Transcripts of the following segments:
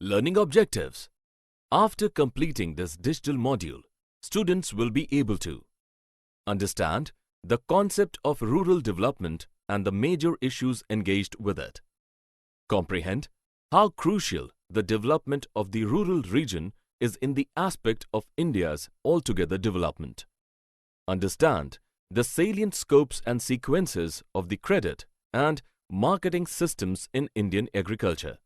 Learning objectives. After completing this digital module, students will be able to understand the concept of rural development and the major issues engaged with it. Comprehend how crucial the development of the rural region is in the aspect of India's altogether development. Understand the salient scopes and sequences of the credit and marketing systems in Indian agriculture.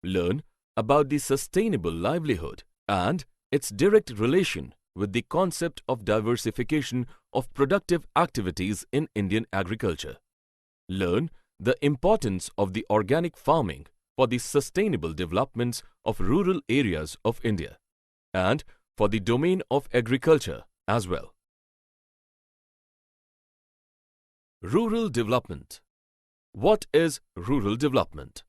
Learn about the sustainable livelihood and its direct relation with the concept of diversification of productive activities in Indian agriculture. Learn the importance of the organic farming for the sustainable developments of rural areas of India and for the domain of agriculture as well. Rural development. What is rural development?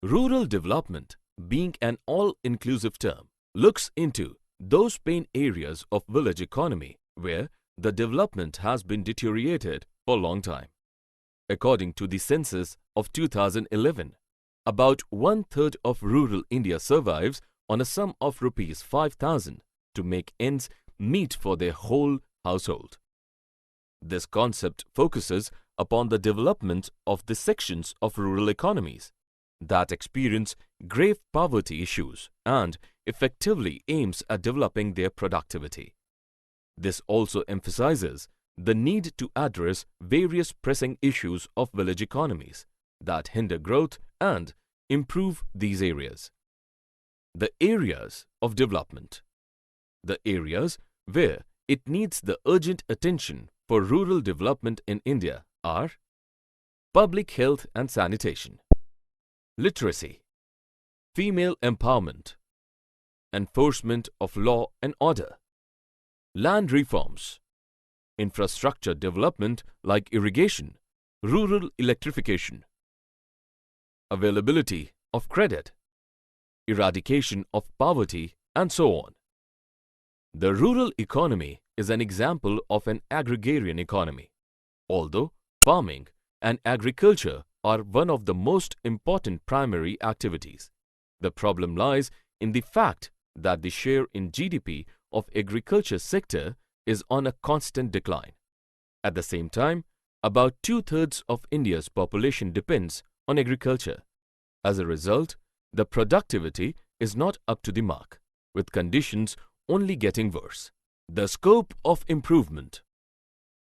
Rural development, being an all-inclusive term, looks into those pain areas of village economy where the development has been deteriorated for a long time. According to the census of 2011, about one-third of rural India survives on a sum of rupees 5,000 to make ends meet for their whole household. This concept focuses upon the development of the sections of rural economies that experience grave poverty issues and effectively aims at developing their productivity. This also emphasizes the need to address various pressing issues of village economies that hinder growth and improve these areas. The areas of development. The areas where it needs the urgent attention for rural development in India are public health and sanitation, literacy, female empowerment, enforcement of law and order, land reforms, infrastructure development like irrigation, rural electrification, availability of credit, eradication of poverty, and so on. The rural economy is an example of an agrarian economy, although farming and agriculture are one of the most important primary activities. The problem lies in the fact that the share in GDP of agriculture sector is on a constant decline. At the same time, about two-thirds of India's population depends on agriculture. As a result, the productivity is not up to the mark, with conditions only getting worse. The scope of improvement.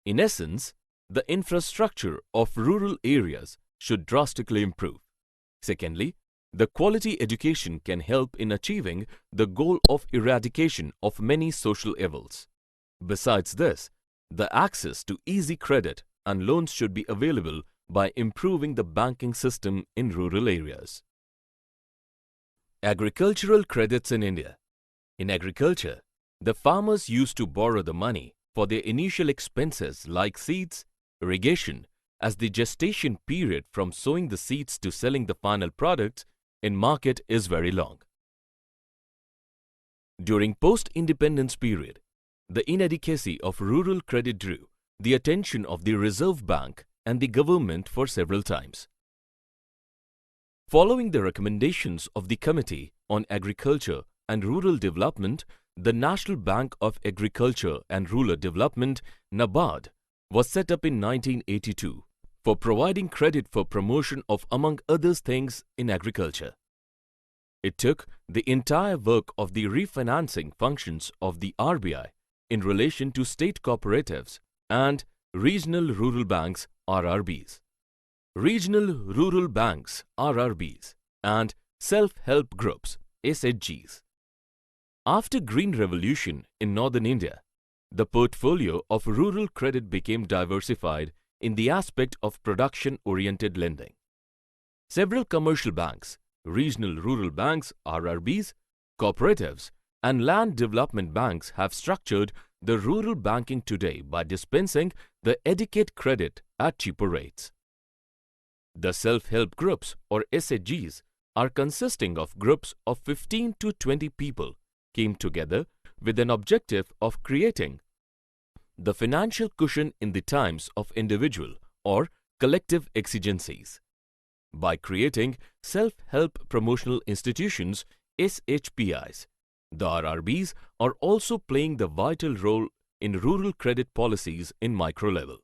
In essence, the infrastructure of rural areas should drastically improve. Secondly, the quality education can help in achieving the goal of eradication of many social evils. Besides this, the access to easy credit and loans should be available by improving the banking system in rural areas. Agricultural credits in India. In agriculture, the farmers used to borrow the money for their initial expenses like seeds, irrigation, as the gestation period from sowing the seeds to selling the final products in market is very long. During post-independence period, the inadequacy of rural credit drew the attention of the Reserve Bank and the government for several times. Following the recommendations of the Committee on Agriculture and Rural Development, the National Bank of Agriculture and Rural Development (NABARD) was set up in 1982 for providing credit for promotion of, among other things, in agriculture. It took the entire work of the refinancing functions of the RBI in relation to state cooperatives and regional rural banks (RRBs). Regional rural banks (RRBs) and self-help groups (SHGs). After Green Revolution in northern India, the portfolio of rural credit became diversified in the aspect of production-oriented lending. Several commercial banks, regional rural banks (RRBs), cooperatives, and land development banks have structured the rural banking today by dispensing the adequate credit at cheaper rates. The self-help groups or SHGs are consisting of groups of 15 to 20 people came together with an objective of creating the financial cushion in the times of individual or collective exigencies. by creating self-help promotional institutions SHPIs. The RRBs are also playing the vital role in rural credit policies in micro level.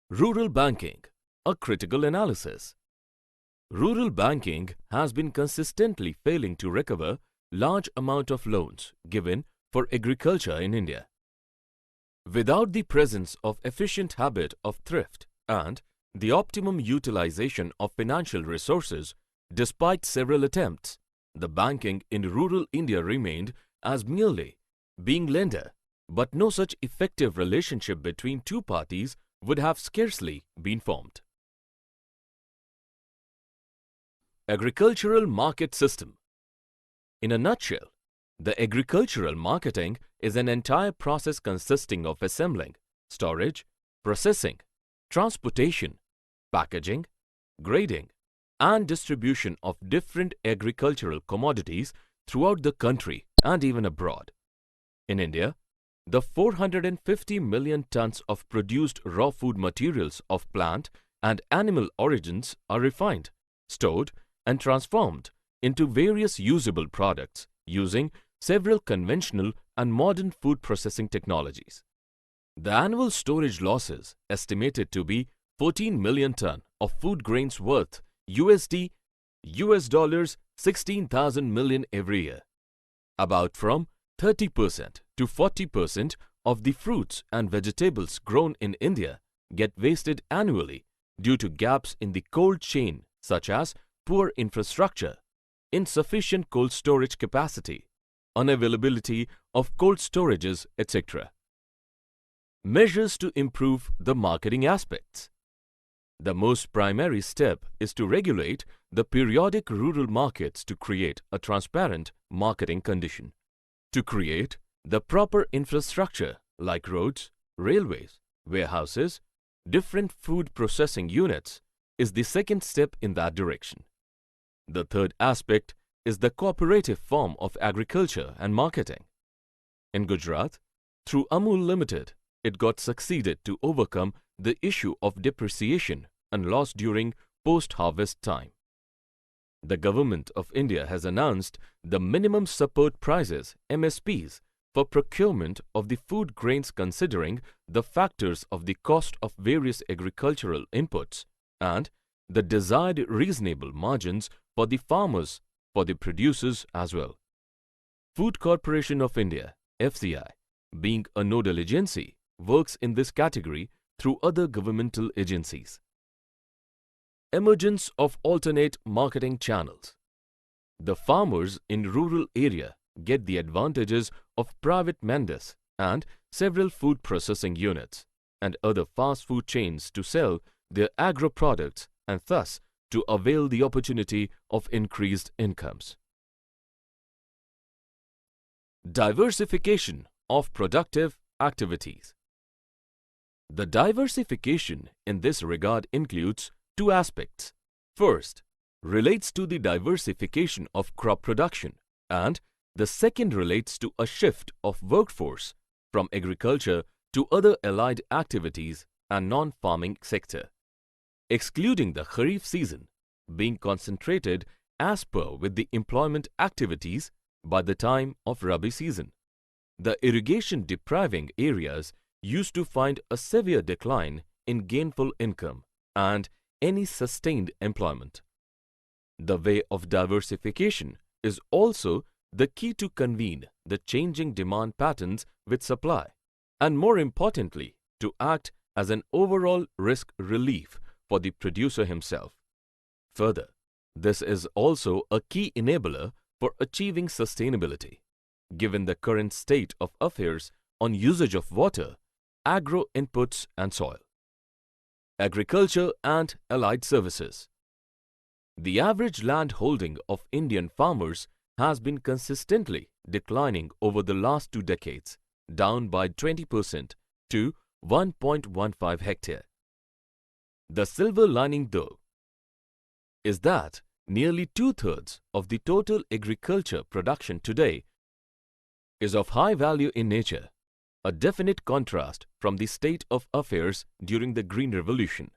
Rural banking, a critical analysis. Rural banking has been consistently failing to recover large amount of loans given for agriculture in India. Without the presence of efficient habit of thrift and the optimum utilization of financial resources, despite several attempts, the banking in rural India remained as merely being lender, but no such effective relationship between two parties would have scarcely been formed. Agricultural market system. In a nutshell, the agricultural marketing is an entire process consisting of assembling, storage, processing, transportation, packaging, grading, and distribution of different agricultural commodities throughout the country and even abroad. In India, the 450 million tons of produced raw food materials of plant and animal origins are refined, stored, and transformed into various usable products using several conventional and modern food processing technologies. The annual storage losses estimated to be 14 million ton of food grains worth US dollars 16,000 million every year. About from 30% to 40% of the fruits and vegetables grown in India get wasted annually due to gaps in the cold chain such as poor infrastructure, insufficient cold storage capacity, unavailability of cold storages, etc. Measures to improve the marketing aspects. The most primary step is to regulate the periodic rural markets to create a transparent marketing condition. To create the proper infrastructure like roads, railways, warehouses, different food processing units is the second step in that direction. The third aspect is the cooperative form of agriculture and marketing. In Gujarat, through Amul Limited, it got succeeded to overcome the issue of depreciation and loss during post-harvest time. The Government of India has announced the minimum support prices MSPs for procurement of the food grains considering the factors of the cost of various agricultural inputs and the desired reasonable margins for the farmers, for the producers as well. Food Corporation of India, FCI, being a nodal agency, works in this category through other governmental agencies. Emergence of alternate marketing channels. The farmers in rural area get the advantages of private mandis and several food processing units and other fast food chains to sell their agro products and thus to avail the opportunity of increased incomes. Diversification of productive activities. The diversification in this regard includes two aspects. First, relates to the diversification of crop production and the second relates to a shift of workforce from agriculture to other allied activities and non-farming sector, excluding the Kharif season, being concentrated as per with the employment activities by the time of Rabi season. The irrigation depriving areas used to find a severe decline in gainful income and any sustained employment. The way of diversification is also the key to convene the changing demand patterns with supply and more importantly to act as an overall risk relief for the producer himself. Further, this is also a key enabler for achieving sustainability, given the current state of affairs on usage of water, agro inputs and soil. Agriculture and allied services. The average land holding of Indian farmers has been consistently declining over the last 2 decades, down by 20% to 1.15 hectare. The silver lining, though, is that nearly 2/3 of the total agriculture production today is of high value in nature, a definite contrast from the state of affairs during the Green Revolution.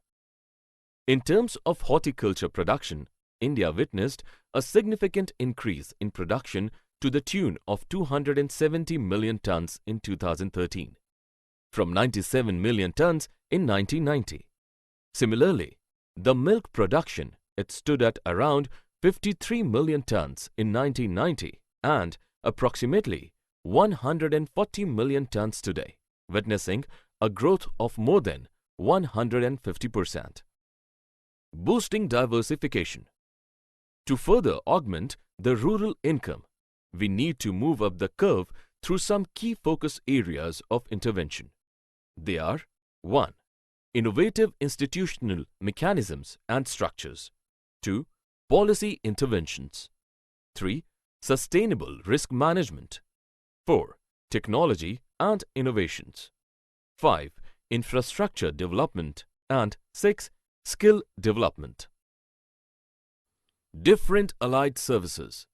In terms of horticulture production, India witnessed a significant increase in production to the tune of 270 million tons in 2013, from 97 million tons in 1990. Similarly, the milk production, it stood at around 53 million tons in 1990 and approximately 140 million tons today, witnessing a growth of more than 150%. Boosting diversification. To further augment the rural income, we need to move up the curve through some key focus areas of intervention. They are 1. Innovative institutional mechanisms and structures. 2. Policy interventions. 3. Sustainable risk management. 4. Technology and innovations. 5. Infrastructure development. And 6. Skill development. Different allied services.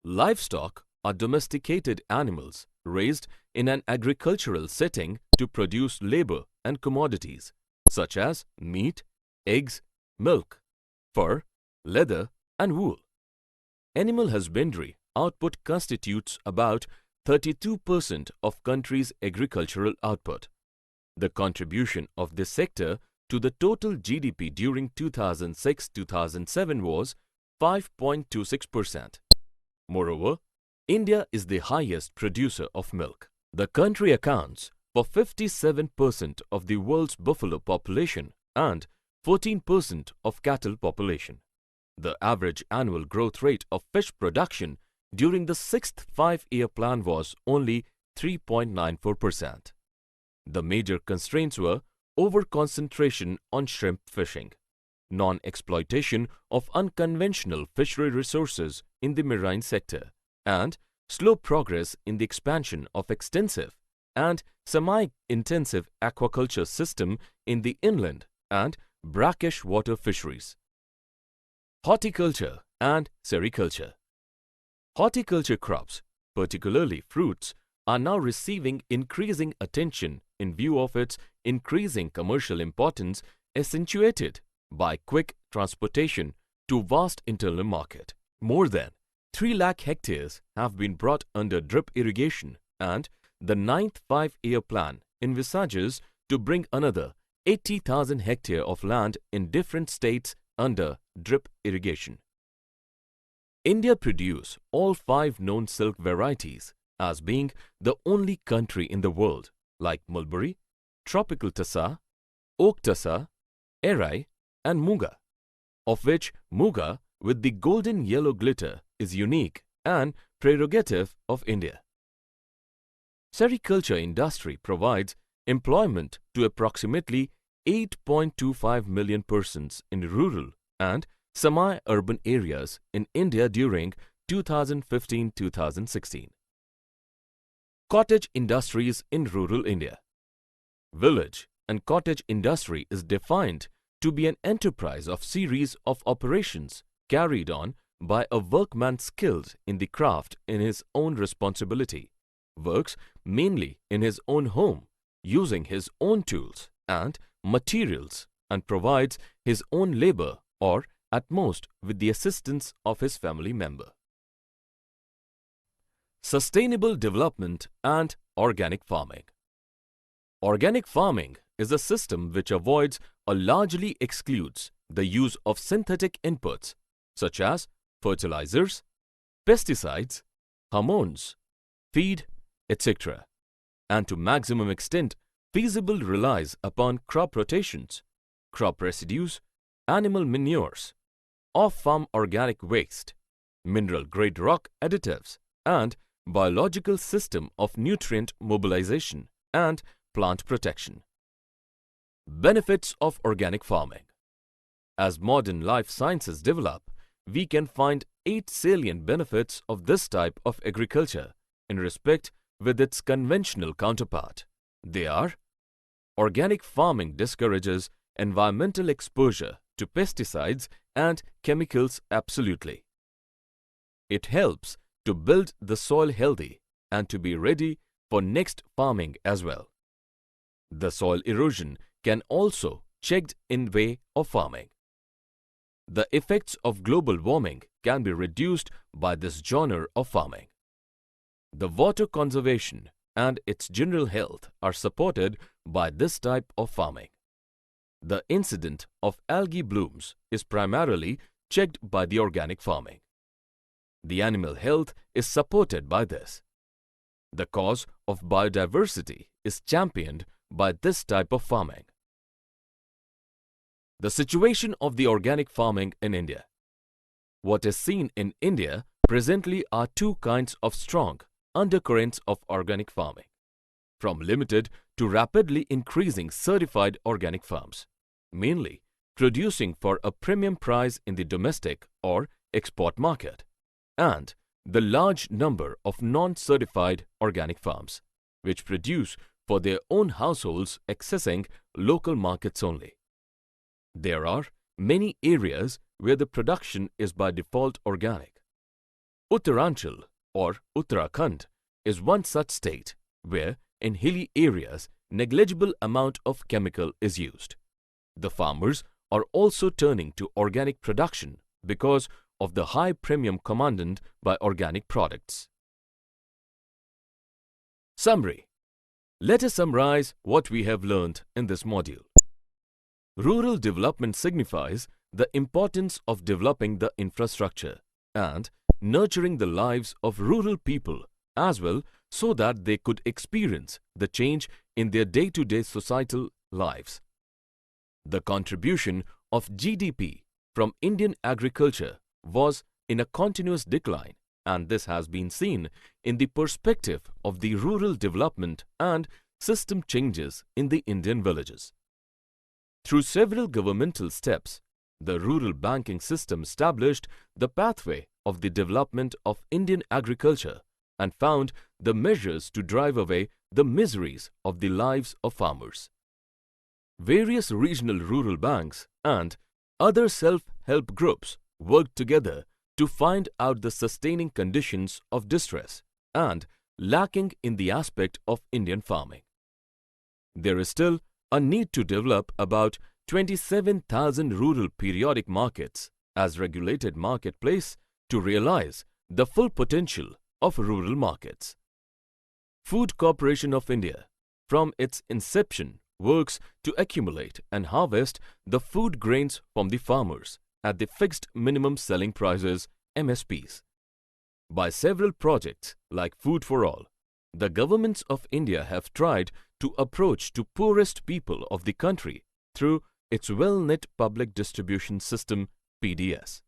Livestock are domesticated animals raised in an agricultural setting to produce labor and commodities such as meat, eggs, milk, fur, leather and wool. Animal husbandry output constitutes about 32% of country's agricultural output. The contribution of this sector to the total GDP during 2006-2007 was 5.26%. Moreover, India is the highest producer of milk. The country accounts for 57% of the world's buffalo population and 14% of cattle population. The average annual growth rate of fish production during the sixth five-year plan was only 3.94%. The major constraints were over-concentration on shrimp fishing, non-exploitation of unconventional fishery resources in the marine sector, and slow progress in the expansion of extensive and semi-intensive aquaculture system in the inland and brackish water fisheries. Horticulture and sericulture. Horticulture crops, particularly fruits, are now receiving increasing attention in view of its increasing commercial importance accentuated by quick transportation to vast internal market. More than 3 lakh hectares have been brought under drip irrigation, and the ninth five-year plan envisages to bring another 80,000 hectares of land in different states under drip irrigation. India produces all 5 known silk varieties as being the only country in the world like mulberry, tropical tassa, oak tassa, erai and muga, of which muga with the golden yellow glitter is unique and prerogative of India. Sericulture industry provides employment to approximately 8.25 million persons in rural and semi-urban areas in India during 2015-2016. Cottage industries in rural India. Village and cottage industry is defined to be an enterprise of series of operations carried on by a workman skilled in the craft in his own responsibility, works mainly in his own home, using his own tools and materials, and provides his own labor or at most with the assistance of his family member. Sustainable development and organic farming. Organic farming is a system which avoids or largely excludes the use of synthetic inputs such as fertilizers, pesticides, hormones, feed, etc., and to maximum extent feasible relies upon crop rotations, crop residues, animal manures, off-farm organic waste, mineral-grade rock additives, and biological system of nutrient mobilization and plant protection. Benefits of organic farming. As modern life sciences develop, we can find 8 salient benefits of this type of agriculture in respect with its conventional counterpart. They are: organic farming discourages environmental exposure to pesticides and chemicals absolutely. It helps to build the soil healthy and to be ready for next farming as well. The soil erosion can also checked in way of farming. the effects of global warming can be reduced by this genre of farming. The water conservation and its general health are supported by this type of farming. The incident of algae blooms is primarily checked by the organic farming. The animal health is supported by this. The cause of biodiversity is championed by this type of farming. The situation of the organic farming in India. What is seen in India presently are two kinds of strong undercurrents of organic farming, from limited to rapidly increasing certified organic farms, mainly producing for a premium price in the domestic or export market, and the large number of non-certified organic farms, which produce for their own households accessing local markets only. There are many areas where the production is by default organic. Uttaranchal or Uttarakhand is one such state where in hilly areas negligible amount of chemical is used. The farmers are also turning to organic production because of the high premium commanded by organic products. Summary. Let us summarize what we have learned in this module. Rural development signifies the importance of developing the infrastructure and nurturing the lives of rural people as well so that they could experience the change in their day-to-day societal lives. The contribution of GDP from Indian agriculture was in a continuous decline, and this has been seen in the perspective of the rural development and system changes in the Indian villages. Through several governmental steps, the rural banking system established the pathway of the development of Indian agriculture and found the measures to drive away the miseries of the lives of farmers. Various regional rural banks and other self-help groups worked together to find out the sustaining conditions of distress and lacking in the aspect of Indian farming. There is still a need to develop about 27,000 rural periodic markets as regulated marketplace to realize the full potential of rural markets. Food Corporation of India, from its inception, works to accumulate and harvest the food grains from the farmers at the fixed minimum selling prices MSPs. By several projects like Food for All, the governments of India have tried to approach to poorest people of the country through its well-knit public distribution system PDS.